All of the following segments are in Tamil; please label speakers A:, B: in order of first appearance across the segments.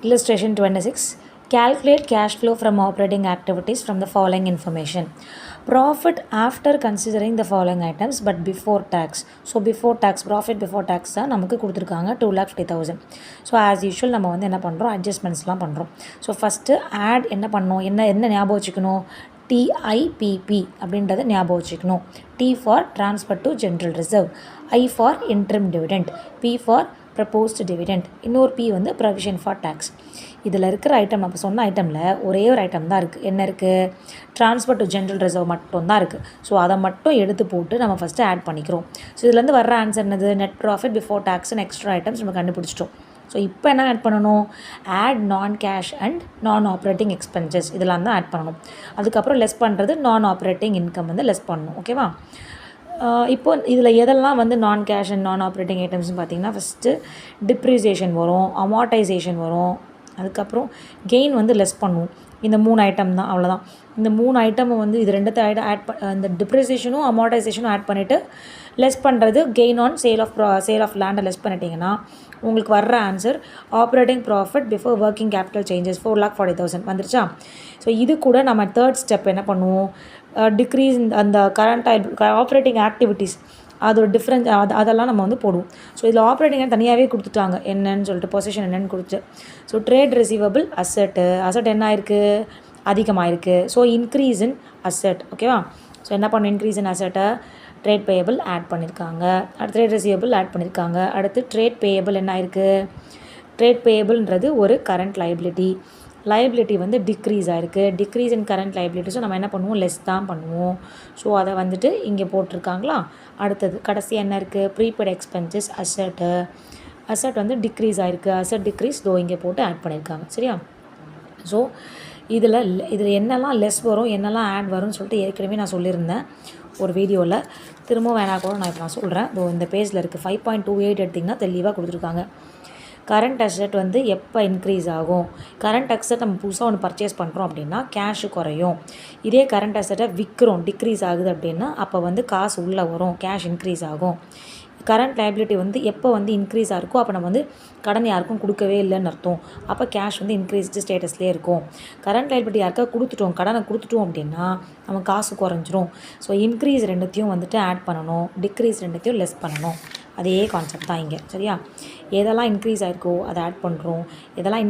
A: Illustration 26. Calculate cash flow from operating activities from the following information. Profit after considering the following items but before tax. So before tax, profit before tax தான் நமக்கு கொடுத்துருக்காங்க 2,50,000. ஸோ ஆஸ் யூஷுவல் நம்ம வந்து என்ன பண்ணுறோம், அட்ஜஸ்ட்மெண்ட்ஸ்லாம் பண்ணுறோம். ஸோ ஃபஸ்ட்டு ஆட் என்ன பண்ணோம், என்ன ஞாபகம் வச்சுக்கணும், டிஐபிபி அப்படின்றத ஞாபகம் வச்சுக்கணும். T for transfer to general reserve, I for interim dividend, P for proposed dividend, இன்னொரு பி வந்து ப்ரொவிஷன் ஃபார் டேக்ஸ். இதில் இருக்கிற ஐட்டம் நம்ம சொன்ன ஐட்டமில் ஒரே ஒரு ஐட்டம் தான் இருக்குது. என்ன இருக்குது, ட்ரான்ஸ்ஃபர் டு ஜென்ரல் ரிசர்வ் மட்டும் தான் இருக்குது. ஸோ அதை மட்டும் எடுத்து போட்டு நம்ம ஃபஸ்ட்டு ஆட் பண்ணிக்கிறோம். ஸோ இதுலேருந்து வர்ற ஆன்சர் என்னது, net profit before tax and extra items நம்ம கண்டுபிடிச்சிட்டோம். ஸோ இப்போ என்ன ஆட் பண்ணணும், add non cash and non operating expenses இதெல்லாம் தான் ஆட் பண்ணணும். அதுக்கப்புறம் லெஸ் பண்ணுறது நான் ஆப்ரேட்டிங் இன்கம் வந்து லெஸ் பண்ணணும். ஓகேவா. இப்போ இதில் எதெல்லாம் வந்து நான் கேஷ் அண்ட் நான் ஆப்ரேட்டிங் ஐட்டம்ஸ்னு பார்த்தீங்கன்னா, ஃபஸ்ட்டு டிப்ரிசியேஷன் வரும், அமார்டைசேஷன் வரும், அதுக்கப்புறம் கெயின் வந்து லெஸ் பண்ணுவோம். இந்த 3 ஐட்டம் தான், அவ்வளோதான். இந்த 3 ஐட்டமை வந்து இது ரெண்டுத்தை ஆட் இந்த டிப்ரிசியேஷனும் அமார்டைசேஷனும் ஆட் பண்ணிவிட்டு லெஸ் பண்ணுறது கெயின் ஆன் சேல் ஆஃப் லேண்டை லெஸ் பண்ணிட்டீங்கன்னா உங்களுக்கு வர்ற answer operating profit before working capital changes 4,40,000 வந்துருச்சா. ஸோ இது கூட நம்ம தேர்ட் ஸ்டெப் என்ன பண்ணுவோம், டிக்ரீஸ் அந்த கரண்ட் ஆப்ரேட்டிங் ஆக்டிவிட்டீஸ் அதோட டிஃப்ரென்ஸ் அதெல்லாம் நம்ம வந்து போடுவோம். ஸோ இதில் ஆப்ரேட்டிங் தனியாகவே கொடுத்துட்டாங்க, என்னன்னு சொல்லிட்டு பொசிஷன் என்னென்னு கொடுத்து. ஸோ ட்ரேட் ரிசீவபிள் அசட் என்ன ஆயிருக்கு, அதிகமாகிருக்கு. So increase in asset. ஓகேவா. ஸோ என்ன பண்ணணும், இன்க்ரீஸ் இன் அசட்டை ட்ரேட் பேயபிள் ஆட் பண்ணியிருக்காங்க, அடுத்து ட்ரேட் ரிசீவபிள் ஆட் பண்ணியிருக்காங்க, அடுத்து ட்ரேட் பேயபிள் என்ன ஆயிருக்கு, ட்ரேட் பேயபிள்ன்றது ஒரு கரண்ட் லைபிலிட்டி வந்து டிக்ரீஸ் ஆகிருக்கு. டிக்ரீஸ் இன் கரண்ட் லைபிலிட்டிஸும் நம்ம என்ன பண்ணுவோம், லெஸ் தான் பண்ணுவோம். ஸோ அதை வந்துட்டு இங்கே போட்டிருக்காங்களா. அடுத்தது கடைசி என்ன இருக்குது, ப்ரீபெய்ட் எக்ஸ்பென்சஸ் அசட் வந்து டிக்ரீஸ் ஆகிருக்கு, அசட் டிக்ரீஸ் தோ இங்கே போட்டு ஆட் பண்ணியிருக்காங்க. சரியா. ஸோ இதில் என்னெல்லாம் லெஸ் வரும் என்னெல்லாம் ஆட் வரும்னு சொல்லிட்டு ஏற்கனவே நான் சொல்லியிருந்தேன் ஒரு வீடியோவில். திரும்ப வேணா கூட நான் இப்போ சொல்கிறேன். இந்த பேஜில் இருக்குது 5.28 எடுத்திங்கன்னா தெளிவாக கொடுத்துருக்காங்க. கரண்ட் அசட் வந்து எப்போ இன்க்ரீஸ் ஆகும், கரண்ட் அசட் நம்ம புதுசாக ஒன்று பர்ச்சேஸ் பண்ணுறோம் அப்படின்னா கேஷு குறையும். இதே கரண்ட் அசட்டை விற்கிறோம் டிக்ரீஸ் ஆகுது அப்படின்னா அப்போ வந்து காசு உள்ளே வரும், கேஷ் இன்க்ரீஸ் ஆகும். கரண்ட் லைபிலிட்டி வந்து எப்போ வந்து இன்க்ரீஸ் ஆகிருக்கோ அப்போ நம்ம வந்து கடன் யாருக்கும் கொடுக்கவே இல்லைன்னு அர்த்தம். அப்போ கேஷ் வந்து இன்க்ரீஸ்டு ஸ்டேட்டஸ்லேயே இருக்கும். கரண்ட் லைபிலிட்டி யாருக்கா கடனை கொடுத்துட்டோம் அப்படின்னா நம்ம காசு குறைஞ்சிரும். ஸோ இன்க்ரீஸ் ரெண்டுத்தையும் வந்துட்டு ஆட் பண்ணணும், டிக்ரீஸ் ரெண்டுத்தையும் லெஸ் பண்ணணும். அதே கான்செப்ட் தான் இங்கே. சரியா. எதெல்லாம் இன்க்ரீஸ் ஆகிருக்கோ அதை ஆட் பண்ணுறோம், எதெல்லாம்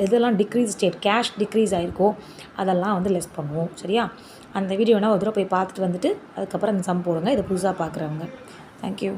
A: இதெல்லாம் டிக்ரீஸ் ஸ்டேட் கேஷ் டிக்ரீஸ் ஆகிருக்கோ அதெல்லாம் வந்து லெஸ் பண்ணுவோம். சரியா. அந்த வீடியோனா ஒரு தடவை போய் பார்த்துட்டு வந்துட்டு அதுக்கப்புறம் அந்த சம் போடுங்க, இதை புதுசாக பார்க்குறவங்க. Thank you.